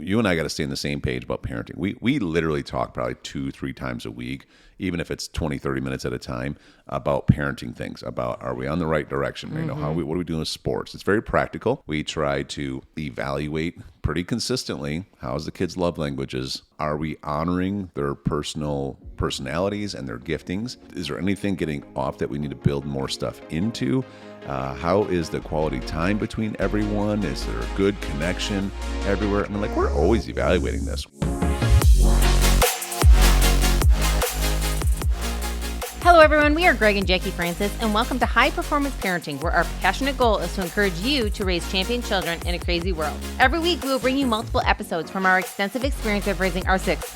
you and I got to stay on the same page about parenting. We literally talk probably 2-3 times a week, even if it's 20, 30 minutes at a time, about parenting things, about are we on the right direction? You know, what are we doing with sports? It's very practical. We try to evaluate pretty consistently how's the kids' love languages. Are we honoring their personalities and their giftings? Is there anything getting off that we need to build more stuff into? How is the quality time between everyone? Is there a good connection everywhere? I mean, like, we're always evaluating this. Hello, everyone. We are Greg and Jacquie Francis, and welcome to High Performance Parenting, where our passionate goal is to encourage you to raise champion children in a crazy world. Every week, we will bring you multiple episodes from our extensive experience of raising our six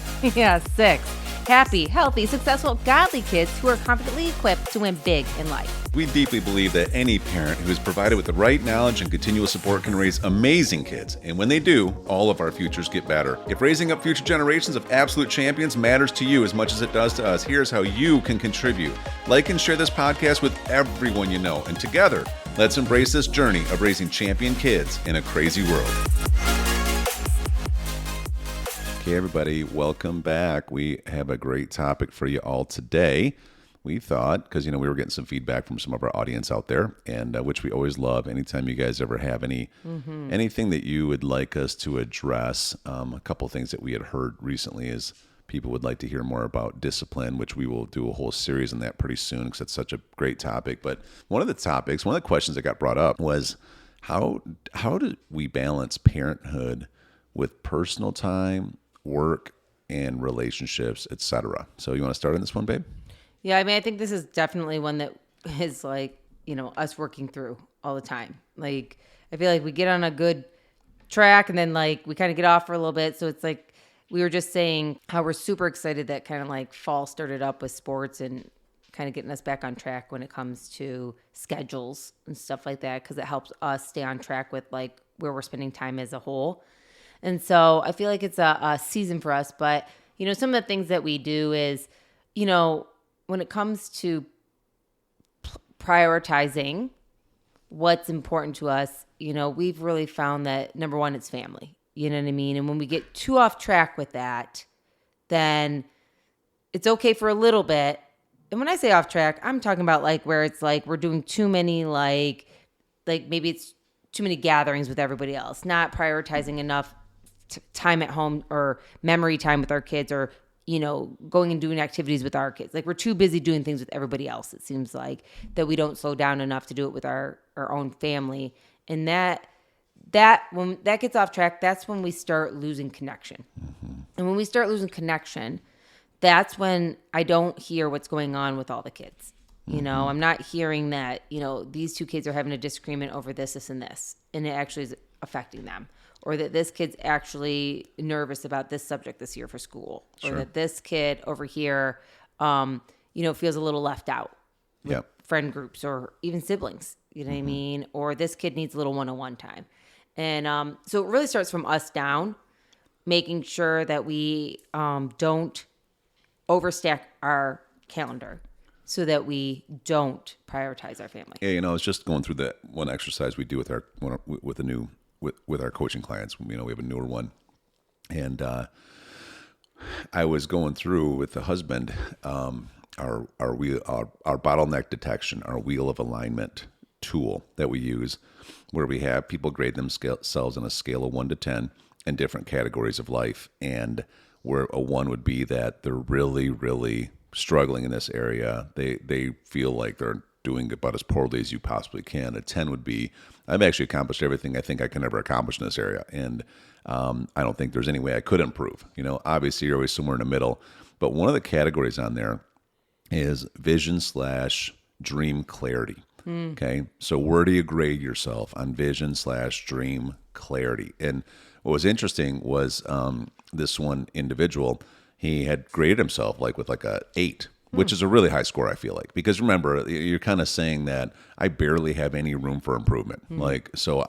happy, healthy, successful, godly kids who are confidently equipped to win big in life. We deeply believe that any parent who is provided with the right knowledge and continual support can raise amazing kids. And when they do, all of our futures get better. If raising up future generations of absolute champions matters to you as much as it does to us, here's how you can contribute. Like and share this podcast with everyone you know. And together, let's embrace this journey of raising champion kids in a crazy world. Okay, everybody, welcome back. We have a great topic for you all today. We thought, because, we were getting some feedback from some of our audience out there, and which we always love. Anytime you guys ever have anything that you would like us to address, a couple of things that we had heard recently is people would like to hear more about discipline, which we will do a whole series on that pretty soon because it's such a great topic. But one of the questions that got brought up was, how do we balance parenthood with personal time, work, and relationships, etc.? So you want to start on this one, babe? Yeah, I think this is definitely one that is like, us working through all the time. Like, I feel like we get on a good track and then like we kind of get off for a little bit. So it's like we were just saying how we're super excited that kind of like fall started up with sports and kind of getting us back on track when it comes to schedules and stuff like that, because it helps us stay on track with like where we're spending time as a whole. And so I feel like it's a season for us. But, some of the things that we do is, when it comes to prioritizing what's important to us, we've really found that, number one, it's family. You know what I mean? And when we get too off track with that, then it's okay for a little bit. And when I say off track, I'm talking about like where it's like we're doing too many like maybe it's too many gatherings with everybody else, not prioritizing enough time at home or memory time with our kids, or going and doing activities with our kids. Like, we're too busy doing things with everybody else. It seems like that we don't slow down enough to do it with our own family. And that when that gets off track, that's when we start losing connection. Mm-hmm. And when we start losing connection, that's when I don't hear what's going on with all the kids. Mm-hmm. I'm not hearing that, these two kids are having a disagreement over this, and this, and it actually is affecting them. Or that this kid's actually nervous about this subject this year for school. Sure. Or that this kid over here, feels a little left out with friend groups or even siblings, you know what I mean? Or this kid needs a little one-on-one time. And so it really starts from us down, making sure that we don't overstack our calendar so that we don't prioritize our family. Yeah, I was just going through that one exercise we do with our coaching clients. We have a newer one, and I was going through with the husband our bottleneck detection, our wheel of alignment tool that we use, where we have people grade themselves on a scale of 1 to 10 in different categories of life, and where a 1 would be that they're really, really struggling in this area. They feel like they're doing about as poorly as you possibly can. A 10 would be, I've actually accomplished everything I think I can ever accomplish in this area. And I don't think there's any way I could improve. Obviously you're always somewhere in the middle. But one of the categories on there is vision/dream clarity. Okay. So where do you grade yourself on vision/dream clarity? And what was interesting was this one individual, he had graded himself with a 8. Which is a really high score, I feel like. Because remember, you're kind of saying that I barely have any room for improvement. So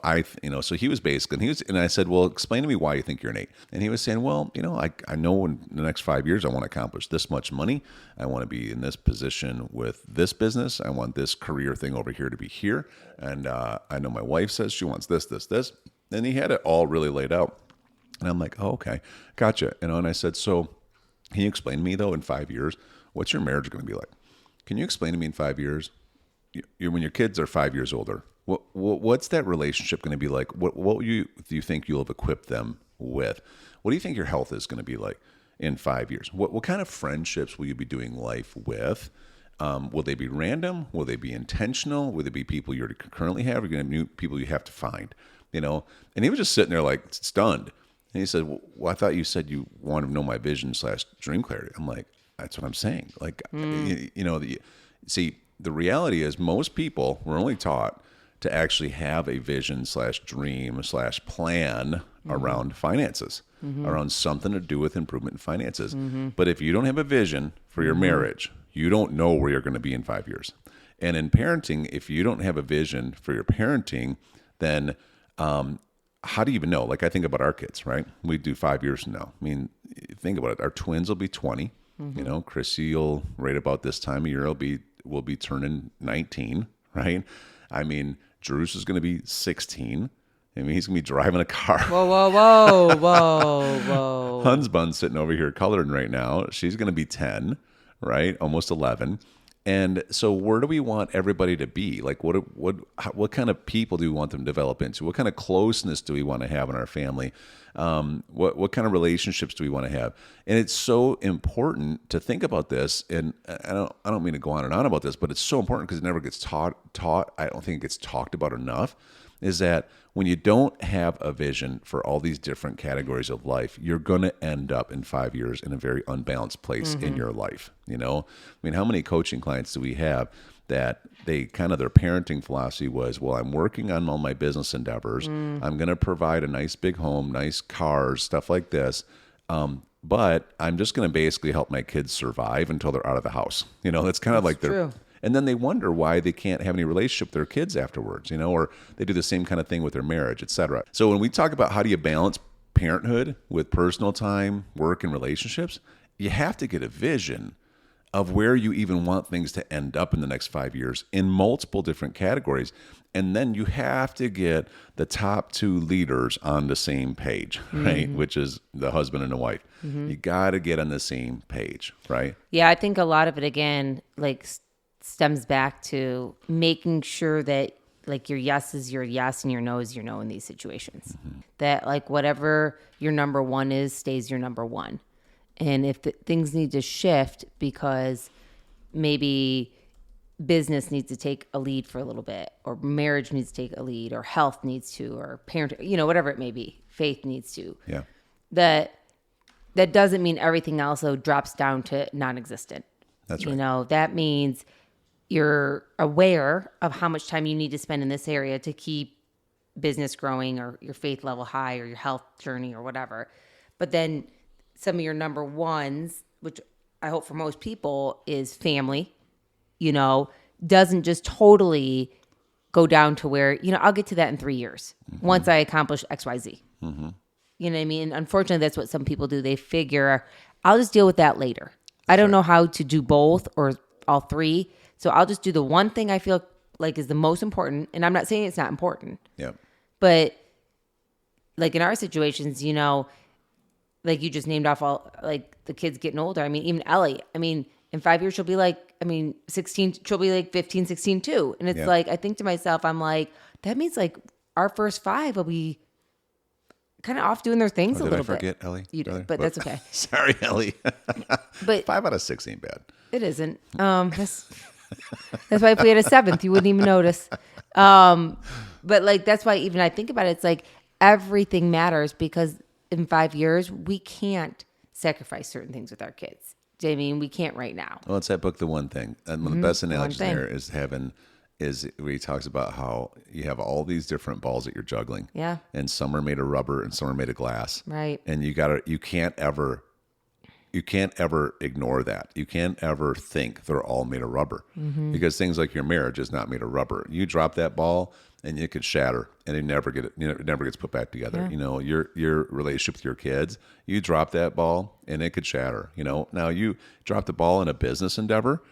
he was basically, and I said, well, explain to me why you think you're an 8. And he was saying, well, I know in the next 5 years, I want to accomplish this much money. I want to be in this position with this business. I want this career thing over here to be here. And I know my wife says she wants this. And he had it all really laid out. And I'm like, oh, okay, gotcha. And I said, so can you explain to me though, in 5 years, what's your marriage going to be like? Can you explain to me in 5 years, when your kids are 5 years older, what's that relationship going to be like? What do you think you'll have equipped them with? What do you think your health is going to be like in 5 years? What kind of friendships will you be doing life with? Will they be random? Will they be intentional? Will they be people you currently have? Or are you going to have new people you have to find? And he was just sitting there like stunned. And he said, well, I thought you said you wanted to know my vision / dream clarity. I'm like, that's what I'm saying. Like, see, the reality is most people were only taught to actually have a vision / dream / plan around finances, around something to do with improvement in finances. But if you don't have a vision for your marriage, you don't know where you're going to be in 5 years. And in parenting, if you don't have a vision for your parenting, then how do you even know? Like I think about our kids, right? We do 5 years from now. I mean, think about it. Our twins will be 20. Chrissy will right about this time of year will be turning 19, right? I mean, Drew's is going to be 16. I mean, he's going to be driving a car. Whoa. Hunsbun's sitting over here coloring right now. She's going to be 10, right? Almost 11. And so where do we want everybody to be? Like what kind of people do we want them to develop into? What kind of closeness do we want to have in our family? What kind of relationships do we want to have? And it's so important to think about this. And I don't mean to go on and on about this, but it's so important because it never gets taught. I don't think it gets talked about enough. Is that when you don't have a vision for all these different categories of life, you're going to end up in 5 years in a very unbalanced place in your life. I mean, how many coaching clients do we have that their parenting philosophy was, well, I'm working on all my business endeavors. I'm going to provide a nice big home, nice cars, stuff like this. But I'm just going to basically help my kids survive until they're out of the house. That's kind of like their... True. And then they wonder why they can't have any relationship with their kids afterwards, or they do the same kind of thing with their marriage, et cetera. So when we talk about how do you balance parenthood with personal time, work, and relationships, you have to get a vision of where you even want things to end up in the next 5 years in multiple different categories. And then you have to get the top two leaders on the same page, right? Which is the husband and the wife. You got to get on the same page, right? Yeah, I think a lot of it, again, like stems back to making sure that like your yes is your yes and your no is your no in these situations. That like whatever your number one is stays your number one. And if things need to shift because maybe business needs to take a lead for a little bit, or marriage needs to take a lead, or health needs to, or parenting, whatever it may be, faith needs to. Yeah. That doesn't mean everything else though drops down to non-existent. That's right. That means you're aware of how much time you need to spend in this area to keep business growing, or your faith level high, or your health journey, or whatever. But then some of your number ones, which I hope for most people is family, doesn't just totally go down to where, I'll get to that in 3 years once I accomplish XYZ. You know what I mean? Unfortunately, that's what some people do. They figure, I'll just deal with that later. I don't know how to do both or all three. So I'll just do the one thing I feel like is the most important. And I'm not saying it's not important. Yeah. But like in our situations, like you just named off all like the kids getting older. I mean, even Ellie, in 5 years, she'll be like, 16, she'll be like 15, 16 too. And it's like, I think to myself, I'm like, that means like our first 5 will be kind of off doing their things a little bit. Did I forget Ellie? You did, but that's okay. Sorry, Ellie. But 5 out of 6 ain't bad. It isn't. That's why if we had a 7th, you wouldn't even notice. But like, that's why even I think about it, it's like everything matters because in 5 years, we can't sacrifice certain things with our kids. Do you know what I mean? We can't right now. Well, it's that book, The One Thing. And one of the best analogies there is where he talks about how you have all these different balls that you're juggling. Yeah. And some are made of rubber and some are made of glass. Right. And you can't ever ignore that. You can't ever think they're all made of rubber because things like your marriage is not made of rubber. You drop that ball and it could shatter and it never gets put back together. Yeah. Your relationship with your kids, you drop that ball and it could shatter. Now you drop the ball in a business endeavor,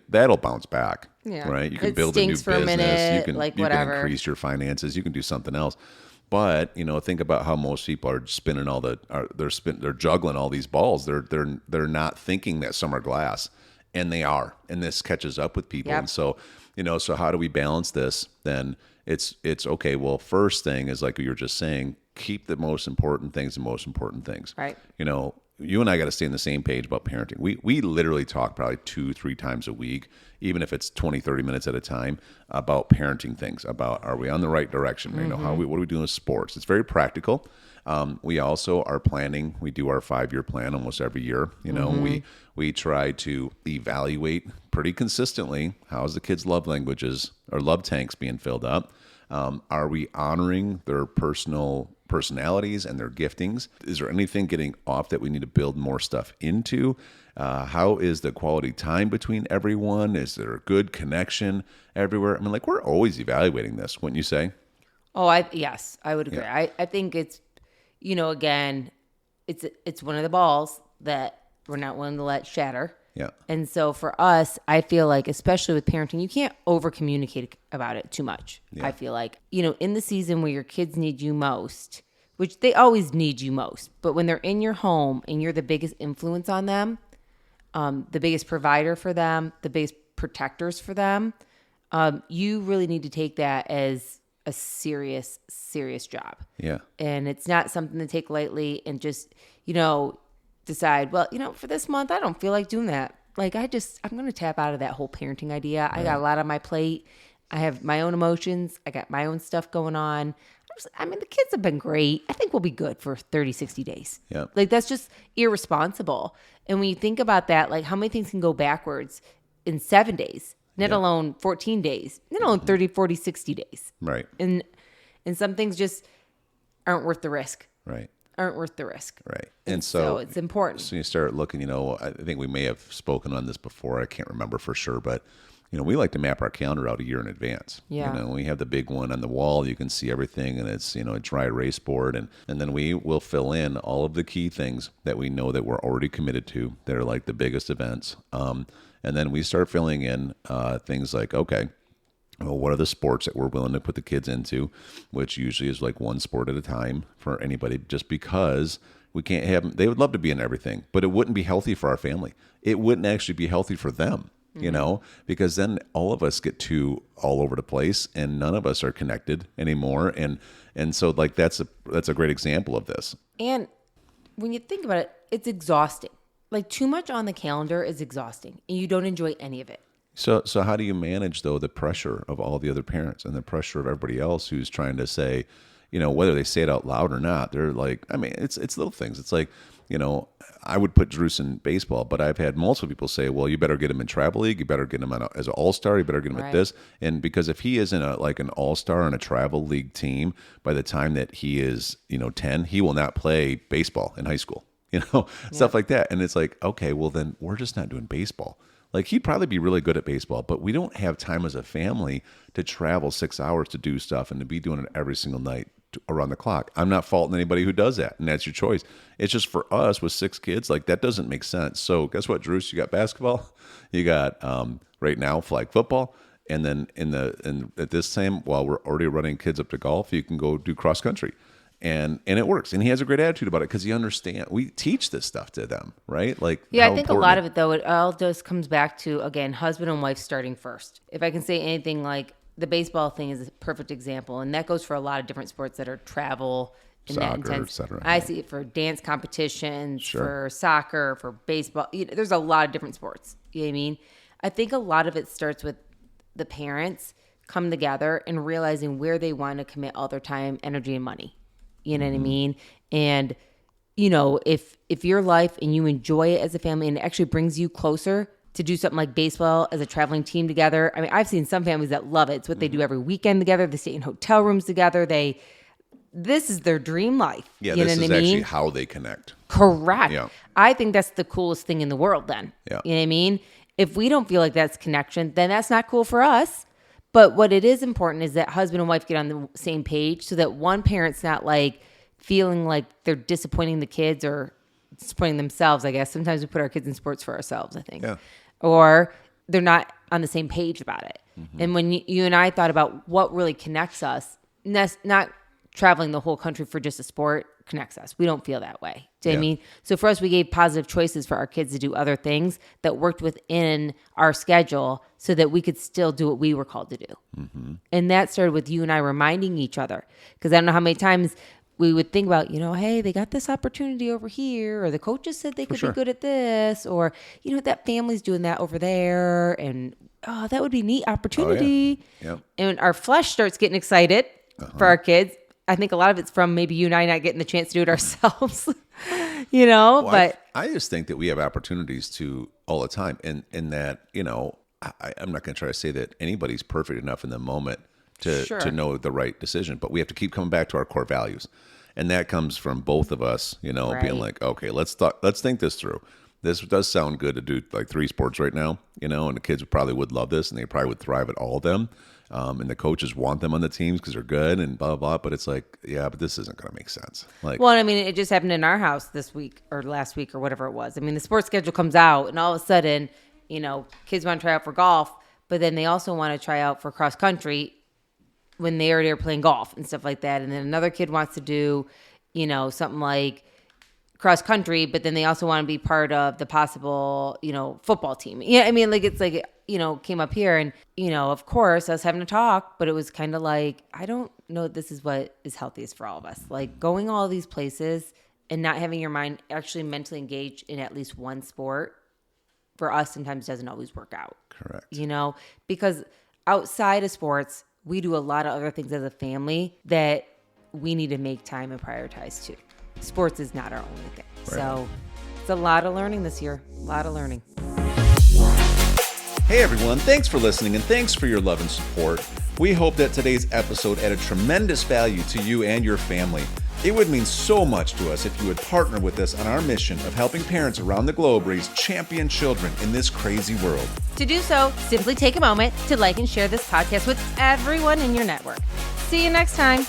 that'll bounce back. Yeah. Right. You can it build a new stinks for business. A minute, you can whatever. increase your finances. You can do something else. But think about how most people are spinning they're juggling all these balls. They're not thinking that some are glass, and they are. And this catches up with people. Yep. And so so how do we balance this? Then it's okay. Well, first thing is like you were just saying, keep the most important things the most important things. Right. You and I got to stay on the same page about parenting. We literally talk probably 2-3 times a week, even if it's 20-30 minutes at a time, about parenting things, about are we on the right direction? What are we doing with sports? It's very practical. We also are planning. We do our 5-year plan almost every year. We try to evaluate pretty consistently how's the kids' love languages or love tanks being filled up. Are we honoring their personalities and their giftings? Is there anything getting off that we need to build more stuff into? How is the quality time between everyone? Is there a good connection everywhere? I mean, like, we're always evaluating this, wouldn't you say? Oh, yes, I would agree. Yeah. I think it's, again, it's one of the balls that we're not willing to let shatter. Yeah. And so for us, I feel like, especially with parenting, you can't over communicate about it too much. Yeah. I feel like, in the season where your kids need you most, which they always need you most, but when they're in your home and you're the biggest influence on them, the biggest provider for them, the biggest protectors for them, you really need to take that as a serious, serious job. Yeah. And it's not something to take lightly and just, decide, well, for this month, I don't feel like doing that. Like, I'm going to tap out of that whole parenting idea. Right. I got a lot on my plate. I have my own emotions. I got my own stuff going on. The kids have been great. I think we'll be good for 30, 60 days. Yeah. Like, that's just irresponsible. And when you think about that, like, how many things can go backwards in 7 days, let alone 14 days, let alone 30, 40, 60 days. Right. And some things just aren't worth the risk. Right. Aren't worth the risk. Right. And so it's important. So you start looking, I think we may have spoken on this before. I can't remember for sure, but we like to map our calendar out a year in advance. Yeah. We have the big one on the wall. You can see everything, and it's, a dry erase board. And then we will fill in all of the key things that we know that we're already committed to that are like the biggest events. And then we start filling in things like, okay, well, what are the sports that we're willing to put the kids into, which usually is like one sport at a time for anybody, just because we can't have them. They would love to be in everything, but it wouldn't be healthy for our family. It wouldn't actually be healthy for them, because then all of us get too all over the place and none of us are connected anymore. And so like that's a great example of this. And when you think about it, it's exhausting. Like, too much on the calendar is exhausting and you don't enjoy any of it. So how do you manage, though, the pressure of all the other parents and the pressure of everybody else who's trying to say, whether they say it out loud or not, they're like, it's little things. It's like, I would put Drews in baseball, but I've had multiple people say, well, you better get him in travel league. You better get him as an all-star. You better get him at this. And because if he isn't an all-star on a travel league team, by the time that he is, 10, he will not play baseball in high school, stuff like that. And it's like, okay, well, then we're just not doing baseball. Like, he'd probably be really good at baseball, but we don't have time as a family to travel 6 hours to do stuff and to be doing it every single night around the clock. I'm not faulting anybody who does that, and that's your choice. It's just for us with 6 kids, like, that doesn't make sense. So guess what, Drew? You got basketball, you got right now flag football, and then at this time, while we're already running kids up to golf, you can go do cross country. And it works. And he has a great attitude about it because he understands. We teach this stuff to them, right? Like, yeah, I think a lot of it, though, it all just comes back to, again, husband and wife starting first. If I can say anything, like, the baseball thing is a perfect example. And that goes for a lot of different sports that are travel and soccer, that intense. Et cetera. I see it for dance competitions, for soccer, for baseball. There's a lot of different sports. You know what I mean? I think a lot of it starts with the parents come together and realizing where they want to commit all their time, energy, and money. You know what I mean? And, if your life and you enjoy it as a family and it actually brings you closer to do something like baseball as a traveling team together. I mean, I've seen some families that love it. It's what they do every weekend together. They stay in hotel rooms together. This is their dream life. Yeah, you this know is what I mean? actually how they connect. Correct. Yeah. I think that's the coolest thing in the world then. Yeah. You know what I mean? If we don't feel like that's connection, then that's not cool for us. But what it is important is that husband and wife get on the same page so that one parent's not like feeling like they're disappointing the kids or disappointing themselves, I guess. Sometimes we put our kids in sports for ourselves, I think. Yeah. Or they're not on the same page about it. Mm-hmm. And when you and I thought about what really connects us, not traveling the whole country for just a sport connects us. We don't feel that way. Do you know what I Yeah. mean? So for us, we gave positive choices for our kids to do other things that worked within our schedule so that we could still do what we were called to do. Mm-hmm. And that started with you and I reminding each other. Because I don't know how many times we would think about, hey, they got this opportunity over here, or the coaches said they could sure. be good at this, or, that family's doing that over there. And, oh, that would be a neat opportunity. Yep. And our flesh starts getting excited for our kids. I think a lot of it's from maybe you and I not getting the chance to do it ourselves, Well, but I just think that we have opportunities to all the time. And that, I'm not going to try to say that anybody's perfect enough in the moment to know the right decision, but we have to keep coming back to our core values. And that comes from both of us, being like, okay, let's think this through. This does sound good to do like 3 sports right now, and the kids probably would love this and they probably would thrive at all of them. And the coaches want them on the teams because they're good and blah, blah, blah. But it's like, yeah, but this isn't going to make sense. Well, I mean, it just happened in our house this week or last week or whatever it was. I mean, the sports schedule comes out and all of a sudden, kids want to try out for golf, but then they also want to try out for cross country when they already are playing golf and stuff like that. And then another kid wants to do, something like cross country, but then they also want to be part of the possible, football team. Yeah. I mean, like, it's like, came up here and, of course I was having a talk, but it was kind of like, I don't know if this is what is healthiest for all of us. Like going all these places and not having your mind actually mentally engaged in at least one sport for us sometimes doesn't always work out. Correct. Because outside of sports, we do a lot of other things as a family that we need to make time and prioritize too. Sports is not our only thing. Right. So it's a lot of learning this year. A lot of learning. Hey everyone, thanks for listening and thanks for your love and support. We hope that today's episode added tremendous value to you and your family. It would mean so much to us if you would partner with us on our mission of helping parents around the globe raise champion children in this crazy world. To do so, simply take a moment to like and share this podcast with everyone in your network. See you next time.